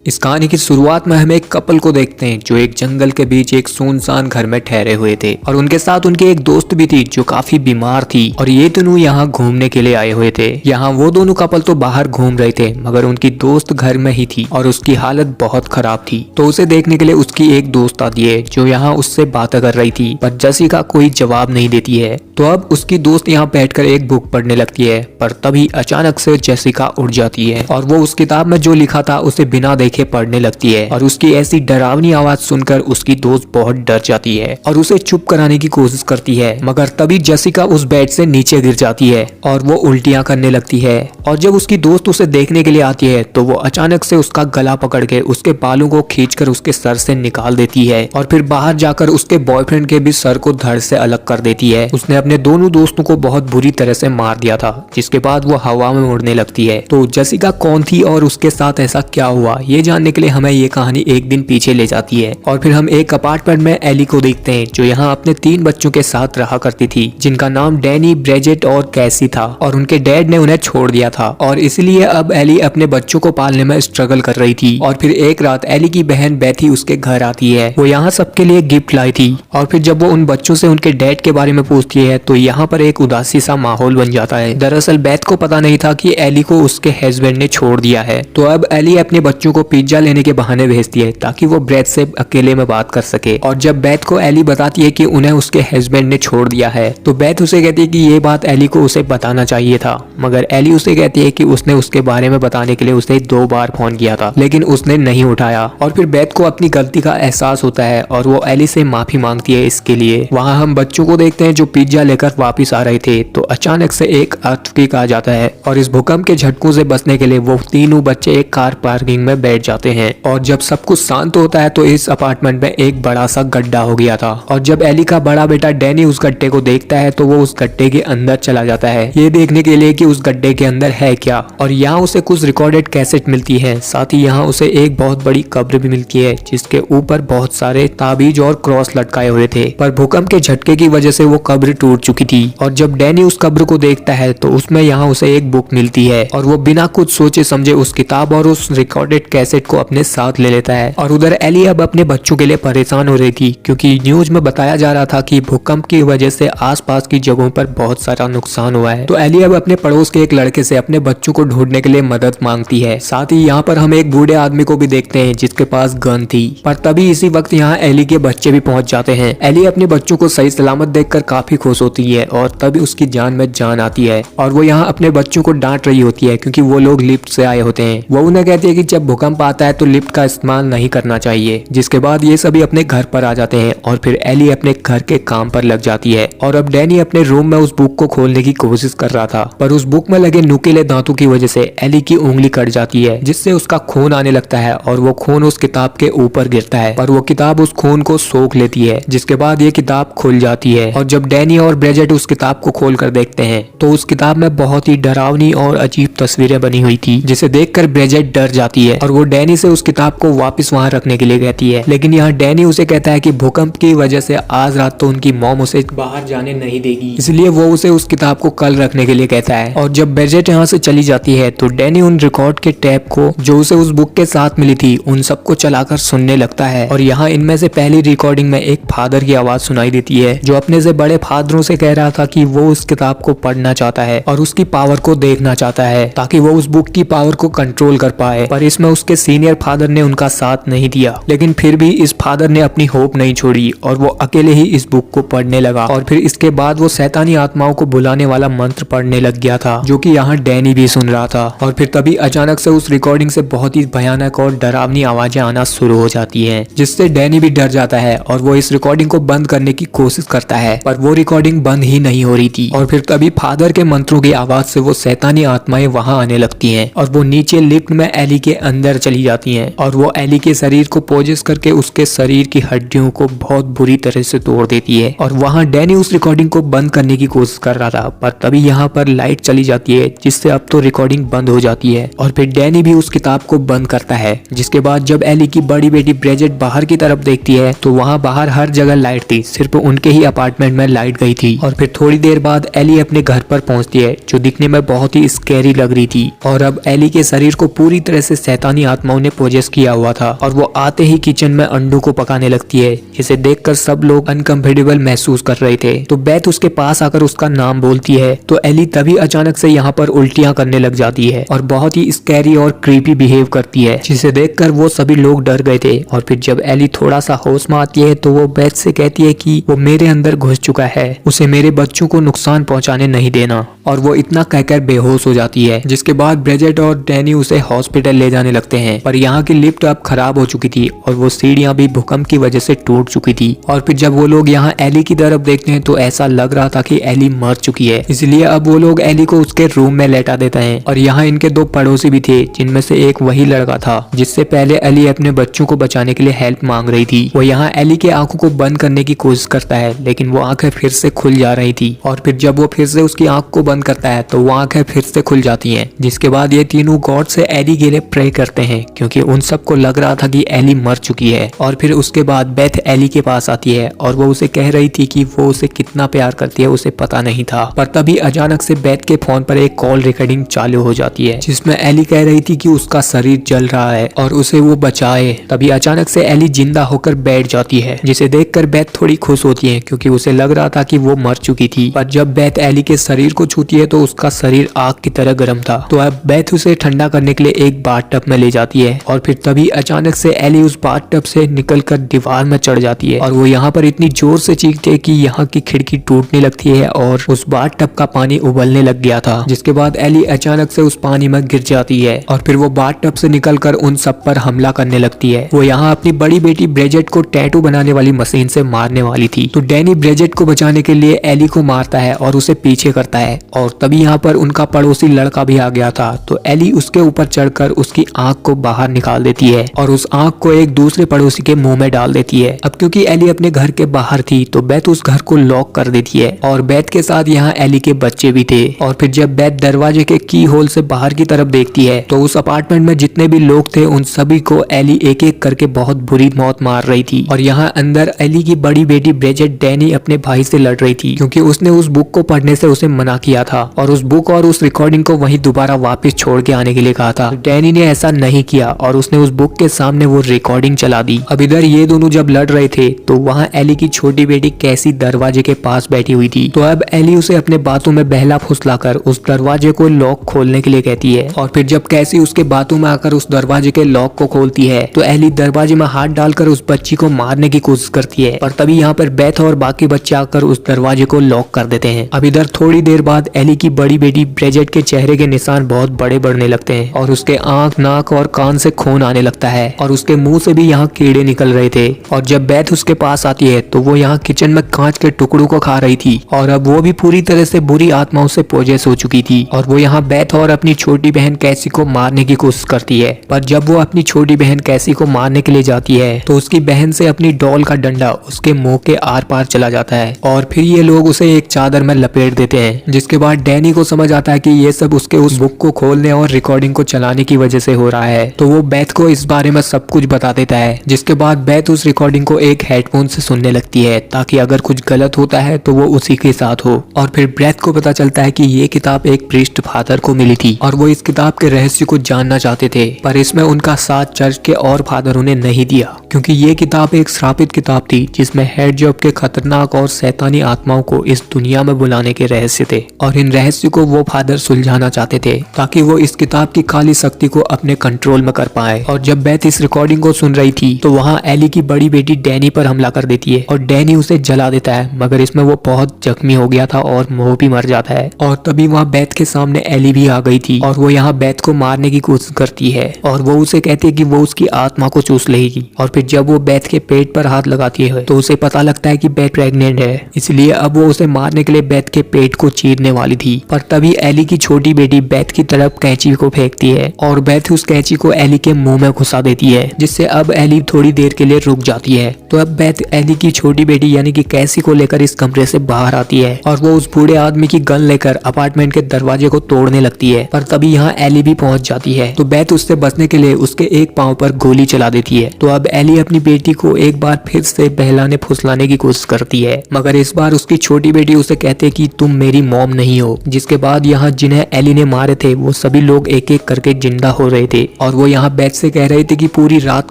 इस कहानी की शुरुआत में हम एक कपल को देखते हैं जो एक जंगल के बीच एक सुनसान घर में ठहरे हुए थे और उनके साथ उनकी एक दोस्त भी थी जो काफी बीमार थी और ये दोनों यहाँ घूमने के लिए आए हुए थे। यहाँ वो दोनों कपल तो बाहर घूम रहे थे मगर उनकी दोस्त घर में ही थी और उसकी हालत बहुत खराब थी। तो उसे देखने के लिए उसकी एक दोस्त आती है जो यहाँ उससे बातें कर रही थी पर जेसिका कोई जवाब नहीं देती है। तो अब उसकी दोस्त यहाँ बैठकर एक बुक पढ़ने लगती है पर तभी अचानक से जेसिका उठ जाती है और वो उस किताब में जो लिखा था उसे बिना देखे पढ़ने लगती है और उसकी ऐसी डरावनी आवाज सुनकर उसकी दोस्त बहुत डर जाती है और उसे चुप कराने की कोशिश करती है मगर तभी जेसिका उस बेड से नीचे गिर जाती है और वो उल्टियां करने लगती है। और जब उसकी दोस्त उसे देखने के लिए आती है तो वो अचानक से उसका गला पकड़ के उसके बालों को खींचकर उसके सर से निकाल देती है और फिर बाहर जाकर उसके बॉयफ्रेंड के भी सर को धड़ से अलग कर देती है। उसने अपने दोनों दोस्तों को बहुत बुरी तरह से मार दिया था जिसके बाद वो हवा में उड़ने लगती है। तो जेसिका कौन थी और उसके साथ ऐसा क्या हुआ ये जानने के लिए हमें ये कहानी एक दिन पीछे ले जाती है और फिर हम एक अपार्टमेंट में एली को देखते हैं जो यहाँ अपने 3 बच्चों के साथ रहा करती थी जिनका नाम डैनी, ब्रिजेट और कैसी था और उनके डैड ने उन्हें छोड़ दिया था और इसलिए अब एली अपने बच्चों को पालने में स्ट्रगल कर रही थी। और फिर एक रात एली की बहन बैथी उसके घर आती है। वो यहाँ सबके लिए गिफ्ट लाई थी और फिर जब वो उन बच्चों से उनके डैड के बारे में पूछती है तो यहाँ पर एक उदासी सा माहौल बन जाता है। दरअसल बैथ को पता नहीं था कि एली को उसके हस्बैंड ने छोड़ दिया है। तो अब एली अपने बच्चों को पिज्जा लेने के बहाने भेजती है ताकि वो ब्रेथ से अकेले में बात कर सके। और जब बैथ को एली बताती है कि उन्हें उसके हस्बैंड ने छोड़ दिया है तो बैथ उसे कहती है कि ये बात एली को उसे बताना चाहिए था मगर एली उसे कहती है कि उसने उसके बारे में बताने के लिए उसे 2 बार फोन किया था लेकिन उसने नहीं उठाया। और फिर बैथ को अपनी गलती का एहसास होता है और वो एली से माफी मांगती है इसके लिए। वहाँ हम बच्चों को देखते हैं जो पिज्जा लेकर वापिस आ रहे थे तो अचानक से एक अर्थक्वेक आ जाता है और इस भूकंप के झटकों से बचने के लिए वो तीनों बच्चे एक कार पार्किंग में बैठ जाते हैं। और जब सब कुछ शांत होता है तो इस अपार्टमेंट में एक बड़ा सा गड्ढा हो गया था और जब एली का बड़ा बेटा डैनी उस गड्ढे को देखता है तो वो उस गड्ढे के अंदर चला जाता है ये देखने के लिए कि उस गड्ढे के अंदर है क्या। और यहाँ उसे कुछ रिकॉर्डेड कैसेट मिलती है, साथ ही यहाँ उसे एक बहुत बड़ी कब्र भी मिलती है जिसके ऊपर बहुत सारे ताबीज और क्रॉस लटकाए हुए थे पर भूकंप के झटके की वजह से वो कब्र टूट चुकी थी। और जब डैनी उस कब्र को देखता है तो उसमें यहाँ उसे एक बुक मिलती है और वो बिना कुछ सोचे समझे उस किताब और उस रिकॉर्डेड कैसेट को अपने साथ ले लेता है। और उधर एली अब अपने बच्चों के लिए परेशान हो रही थी क्योंकि न्यूज में बताया जा रहा था कि भूकंप की वजह से आसपास की जगहों पर बहुत सारा नुकसान हुआ है। तो एली अब अपने पड़ोस के एक लड़के से अपने बच्चों को ढूंढने के लिए मदद मांगती है। साथ ही यहाँ पर हम एक बूढ़े आदमी को भी देखते हैं जिसके पास गन थी पर तभी इसी वक्त यहाँ एली के बच्चे भी पहुंच जाते हैं। एली अपने बच्चों को सही सलामत देखकर काफी खुश होती है और तभी उसकी जान में जान आती है और वो यहाँ अपने बच्चों को डांट रही होती है क्योंकि वो लोग लिफ्ट से आए होते हैं। वो उन्हें कहती है कि जब भूकंप आता है तो लिफ्ट का इस्तेमाल नहीं करना चाहिए। जिसके बाद ये सभी अपने घर पर आ जाते हैं और फिर एली अपने घर के काम पर लग जाती है। और अब डैनी अपने रूम में उस बुक को खोलने की कोशिश कर रहा था पर उस बुक में लगे नुकीले दांतों की वजह से एली की उंगली कट जाती है जिससे उसका खून आने लगता है और वो खून उस किताब के ऊपर गिरता है पर वो किताब उस खून को सोख लेती है। जिसके बाद ये किताब खुल जाती है और जब डैनी और ब्रिजेट उस किताब को खोल कर देखते हैं तो उस किताब में बहुत ही डरावनी और अजीब तस्वीरें बनी हुई थी जिसे देखकर ब्रिजेट डर जाती है और वो डैनी से उस किताब को वापस वहां रखने के लिए कहती है। लेकिन यहाँ डैनी उसे कहता है कि भूकंप की वजह से आज रात तो उनकी मॉम उसे बाहर जाने नहीं देगी इसलिए वो उसे उस किताब को कल रखने के लिए कहता है। और जब ब्रिजेट यहाँ से चली जाती है तो डैनी उन रिकॉर्ड के टैप को जो उसे उस बुक के साथ मिली थी उन सबको चलाकर सुनने लगता है। और यहाँ इनमें से पहली रिकॉर्डिंग में एक फादर की आवाज सुनाई देती है जो अपने से बड़े फादरों से कह रहा था कि वो उस किताब को पढ़ना चाहता है और उसकी पावर को देखना चाहता है ताकि वो उस बुक की पावर को कंट्रोल कर पाए। पर इसमें उसके सीनियर फादर ने उनका साथ नहीं दिया लेकिन फिर भी इस फादर ने अपनी होप नहीं छोड़ी और वो अकेले ही इस बुक को पढ़ने लगा। और फिर इसके बाद वो शैतानी आत्माओं को बुलाने वाला मंत्र पढ़ने लग गया था जो कि यहाँ डैनी भी सुन रहा था। और फिर तभी अचानक से उस रिकॉर्डिंग से बहुत ही भयानक और डरावनी आवाजें आना शुरू हो जाती हैं जिससे डैनी भी डर जाता है और वो इस रिकॉर्डिंग को बंद करने की कोशिश करता है पर वो रिकॉर्डिंग बंद ही नहीं हो रही थी। और फिर तभी फादर के मंत्रों की आवाज से वो शैतानी आत्माएं वहां आने लगती हैं और वो नीचे लिफ्ट में एली के अंदर चली जाती हैं और वो एली के शरीर को पोजेस करके उसके शरीर की हड्डियों को बहुत बुरी तरह से तोड़ देती है। और वहाँ डैनी उस रिकॉर्डिंग को बंद करने की कोशिश कर रहा था पर तभी यहाँ पर लाइट चली जाती है जिससे अब तो रिकॉर्डिंग बंद हो जाती है और फिर डैनी भी उस किताब को बंद करता है। जिसके बाद जब एली की बड़ी बेटी ब्रिजेट बाहर की तरफ देखती है तो वहाँ बाहर हर जगह लाइट थी, सिर्फ उनके ही अपार्टमेंट में लाइट गई थी। और फिर थोड़ी देर बाद एली अपने घर पर पहुंचती है जो दिखने में बहुत ही स्कैरी लग रही थी। और अब एली के शरीर को पूरी तरह से शैतानी आत्माओं ने पोजेस किया हुआ था और वो आते ही किचन में अंडों को पकाने लगती है। इसे देखकर सब लोग अनकंफर्टेबल महसूस कर रहे थे। तो बेथ उसके पास आकर उसका नाम बोलती है तो एली तभी अचानक से यहाँ पर उल्टियां करने लग जाती है और बहुत ही स्कैरी और क्रीपी बिहेव करती है, जिसे देखकर वो सभी लोग डर गए थे। और फिर जब एली थोड़ा सा होश में आती है तो वो बेथ से कहती है कि वो मेरे अंदर घुस चुका है, उसे मेरे बच्चों को नुकसान पहुंचाने नहीं देना। और वो इतना कहकर बेहोश हो जाती है, जिसके बाद ब्रिजेट और डैनी उसे हॉस्पिटल ले जाने लगते हैं। पर यहाँ की लिफ्ट अब खराब हो चुकी थी और वो सीढ़ियां भी भूकंप की वजह से टूट चुकी थी। और फिर जब वो लोग यहाँ एली की तरफ देखते हैं तो ऐसा लग रहा था कि एली मर चुकी है, इसलिए अब वो लोग एली को उसके रूम में लेटा देते हैं। और यहाँ इनके दो पड़ोसी भी थे, जिनमें से एक वही लड़का था जिससे पहले एली अपने बच्चों को बचाने के लिए हेल्प मांग रही थी। वो यहाँ एली के आंखों को बंद करने की कोशिश करता है, लेकिन वो आंखें फिर से खुल जा रही थी। और फिर जब वो फिर से उसकी आंख को बंद करता है तो वो आंखें फिर से खुल जाती हैं। जिसके बाद ये तीनों गॉड से एली के लिए प्रे करते हैं, क्योंकि उन सबको लग रहा था कि एली मर चुकी है। और फिर उसके बाद बेथ एली के पास आती है और वो उसे कह रही थी कि वो उसे कितना प्यार करती है उसे पता नहीं था। पर तभी अचानक से बेथ के फोन पर एक कॉल रिकॉर्डिंग चालू हो जाती है, जिसमें एली कह रही थी कि उसका शरीर जल रहा है और उसे वो बचाए। तभी अचानक से एली जिंदा होकर बैठ जाती है, जिसे देखकर बेथ थोड़ी खुश होती है, क्योंकि उसे लग रहा था कि वो मर चुकी थी। पर जब बेथ एली के शरीर को छूती है तो उसका शरीर आग की तरह गर्म था। तो अब बेथ उसे ठंडा करने के लिए एक बाथटब में ले जाती है और फिर तभी अचानक से एली उस बाथटब से निकलकर दीवार में चढ़ जाती है। और वो यहाँ पर इतनी जोर से चीखती है कि यहाँ की खिड़की टूटने लगती है और उस बाथटब का पानी उबलने लग गया था। जिसके बाद एली अचानक से उस पानी में गिर जाती है और फिर वो बाथटब से निकलकर उन सब पर हमला करने लगती है। वो यहाँ अपनी बड़ी बेटी ब्रिजेट को टैटू बनाने वाली मशीन से मारने वाली थी। तो डैनी ब्रिजेट को बचाने के लिए एली को मारता है और उसे पीछे करता है। और तभी यहाँ पर उनका पड़ोसी लड़का भी आ गया था। तो एली उसके ऊपर चढ़कर उसकी आंख को बाहर निकाल देती है और उस आंख को एक दूसरे पड़ोसी के मुंह में डाल देती है। अब क्योंकि एली अपने घर के बाहर थी तो बेथ उस घर को लॉक कर देती है और बेथ के साथ यहाँ एली के बच्चे भी थे। और फिर जब बेथ दरवाजे के की होल से बाहर की तरफ देखती है तो उस अपार्टमेंट में जितने भी लोग थे उन सभी को एली एक एक करके बहुत बुरी मौत मार रही थी। और यहाँ अंदर एली की बड़ी बेटी ब्रिजेट डैनी अपने भाई से लड़ रही थी, क्योंकि उसने उस बुक को पढ़ने से उसे मना किया था और उस बुक और उस रिकॉर्डिंग को वहीं दोबारा वापस छोड़ के आने के लिए कहा था। डैनी ने ऐसा नहीं किया और उसने उस बुक के सामने वो रिकॉर्डिंग चला दी। अब इधर ये दोनों जब लड़ रहे थे तो वहाँ एली की छोटी बेटी कैसी दरवाजे के पास बैठी हुई थी। तो अब एली उसे अपने बातों में बहला फुसलाकर उस दरवाजे को लॉक खोलने के लिए कहती है। और फिर जब कैसी उसके बातों में आकर उस दरवाजे के लॉक को खोलती है तो एली दरवाजे में हाथ डालकर उस बच्ची को मारने की कोशिश करती है। पर तभी यहाँ पर बेथ और बाकी बच्चे आकर उस दरवाजे को लॉक कर देते हैं। अब इधर थोड़ी देर बाद एली की बड़ी बेटी ब्रिजेट के चेहरे के निशान बहुत बड़े बढ़ने लगते हैं और उसके आंख, नाक और कान से खून आने लगता है और उसके मुंह से भी यहाँ कीड़े निकल रहे थे। और जब बेथ उसके पास आती है तो वो यहाँ किचन में कांच के टुकड़ों को खा रही थी और अब वो भी पूरी तरह से बुरी आत्माओं से पोजेस हो चुकी थी। और वो यहाँ बेथ और अपनी छोटी बहन कैसी को मारने की कोशिश करती है। पर जब वो अपनी छोटी बहन कैसी को मारने के लिए जाती है तो उसकी बहन से अपनी डॉल का डंडा उसके मुंह के आर पार चला जाता है और फिर ये लोग उसे एक चादर में लपेट देते हैं। जिसके बाद डैनी को समझ आता है कि ये सब उसके उस बुक को खोलने और रिकॉर्डिंग को चलाने की वजह से हो रहा है। तो वो बेथ को इस बारे में सब कुछ बता देता है। जिसके बाद बेथ उस रिकॉर्डिंग को एक हेडफोन से सुनने लगती है ताकि अगर कुछ गलत होता है तो वो उसी के साथ हो। और फिर बेथ को पता चलता है कि ये किताब एक प्रीस्ट फादर को मिली थी और वो इस किताब के रहस्य को जानना चाहते थे, पर इसमें उनका साथ चर्च के और फादरों ने नहीं दिया, क्योंकि ये किताब एक श्रापित किताब थी जिसमें हेड जॉब के खतरनाक और शैतानी आत्माओं को इस दुनिया में बुलाने के रहस्य थे। और इन रहस्य को वो फादर सुलझाना चाहते थे ताकि वो इस किताब की काली शक्ति को अपने कंट्रोल में कर पाए। और जब बेथ इस रिकॉर्डिंग को सुन रही थी तो वहाँ एली की बड़ी बेटी डैनी पर हमला कर देती है और डैनी उसे जला देता है, मगर इसमें वो बहुत जख्मी हो गया था और वो भी मर जाता है। और तभी वहाँ बेथ के सामने एली भी आ गई थी और वो यहाँ बेथ को मारने की कोशिश करती है और वो उसे कहती है कि वो उसकी आत्मा को चूस लेगी। और फिर जब वो बेथ के पेट पर हाथ लगाती है तो उसे पता लगता है कि बेथ प्रेग्नेंट है, इसलिए अब वो उसे मारने के लिए बेथ के पेट को चीरने वाली थी। पर तभी एली की छोटी बेटी बेथ की तरफ कैंची को फेंकती है और बेथ उस कैंची को एली के मुंह में घुसा देती है, जिससे अब एली थोड़ी देर के लिए रुक जाती है। तो अब बेथ एली की छोटी बेटी यानी कि कैसी को लेकर इस कमरे से बाहर आती है और वो उस बूढ़े आदमी की गन लेकर अपार्टमेंट के दरवाजे को तोड़ने लगती है। पर तभी यहाँ एली भी पहुंच जाती है तो बेथ उससे बचने के लिए उसके एक पांव पर गोली चला देती है। तो अब एली अपनी बेटी को एक बार फिर से बहलाने फुसलाने की कोशिश करती है, मगर इस बार उसकी छोटी बेटी उसे कहते कि तुम मेरी मॉम नहीं हो। जिसके बाद यहाँ जिन्हें एली ने मारे थे वो सभी लोग एक एक करके जिंदा हो रहे थे और वो यहाँ बेथ से कह रहे थे कि पूरी रात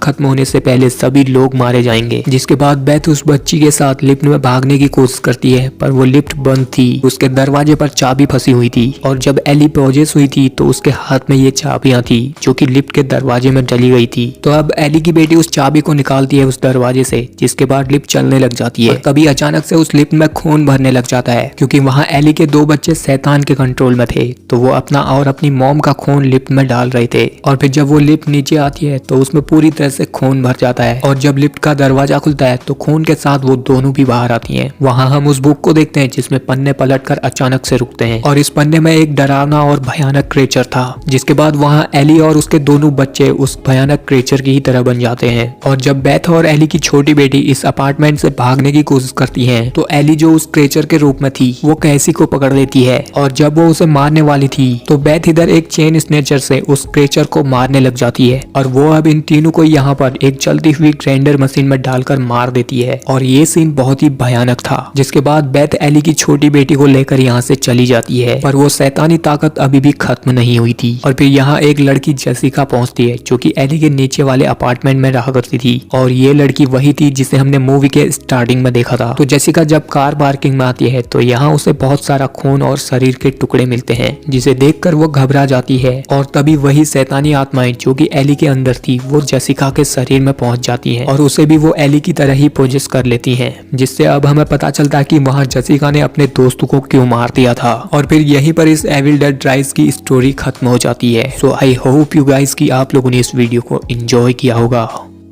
खत्म होने से पहले सभी लोग मारे जाएंगे। जिसके बाद बेथ उस बच्ची के साथ लिफ्ट में भागने की कोशिश करती है, पर वो लिफ्ट बंद थी, उसके दरवाजे पर चाबी फंसी हुई थी। और जब एली पॉजेस हुई थी तो उसके हाथ में ये चाबियां थी जो कि लिफ्ट के दरवाजे में डली गई थी। तो अब एली की बेटी उस चाबी को निकालती है उस दरवाजे से, जिसके बाद लिफ्ट चलने लग जाती है। तभी अचानक से उस लिफ्ट में खून भरने लग जाता है, क्योंकि वहाँ एली के 2 बच्चे शैतान के कंट्रोल में थे। तो वो अपना और अपनी मॉम का खून लिफ्ट में डाल रहे थे। और फिर जब वो लिफ्ट नीचे आती है तो उसमें पूरी तरह से खून भर जाता है। और जब लिफ्ट का दरवाजा खुलता है तो खून के साथ वो दोनों भी बाहर आती हैं। वहाँ हम उस बुक को देखते हैं जिसमें पन्ने पलटकर अचानक से रुकते हैं, और इस पन्ने में एक डरावना और भयानक क्रिएचर था। जिसके बाद वहाँ एली और उसके दोनों बच्चे उस भयानक क्रिएचर की ही तरह बन जाते हैं। और जब बेथ और एली की छोटी बेटी इस अपार्टमेंट से भागने की कोशिश करती है तो एली जो उस क्रिएचर के रूप में थी वो कैसी को पकड़ लेती है। और जब वो उसे मारने वाली थी तो बेथ इधर एक चेन स्नेचर से उस क्रिएचर को मारने लग जाती है। और वो अब इन तीनों को यहाँ पर एक चलती हुई ग्राइंडर मशीन में डालकर मार देती है। और ये सीन बहुत ही भयानक था। जिसके बाद बेथ एली की छोटी बेटी को लेकर यहाँ से चली जाती है, पर वो शैतानी ताकत अभी भी खत्म नहीं हुई थी। और फिर यहाँ एक लड़की जेसिका पहुंचती है जो कि एली के नीचे वाले अपार्टमेंट में रहा करती थी। और ये लड़की वही थी जिसे हमने मूवी के स्टार्टिंग में देखा था। तो जेसिका जब कार पार्किंग में आती है तो यहाँ उसे बहुत सारा खून और शरीर के टुकड़े मिलते हैं, जिसे देखकर वो घबरा जाती है। और तभी वही शैतानी आत्माएं जो कि एली के अंदर थी वो जेसिका के शरीर में पहुंच जाती हैं और उसे भी वो एली की तरह ही पोजेस कर लेती हैं। जिससे अब हमें पता चलता है कि वहाँ जेसिका ने अपने दोस्तों को क्यों मार दिया था। और फिर यहीं पर इस एविल डेड राइज की स्टोरी खत्म हो जाती है। सो आई होप यू गाइस कि आप लोगों ने इस वीडियो को एंजॉय किया होगा।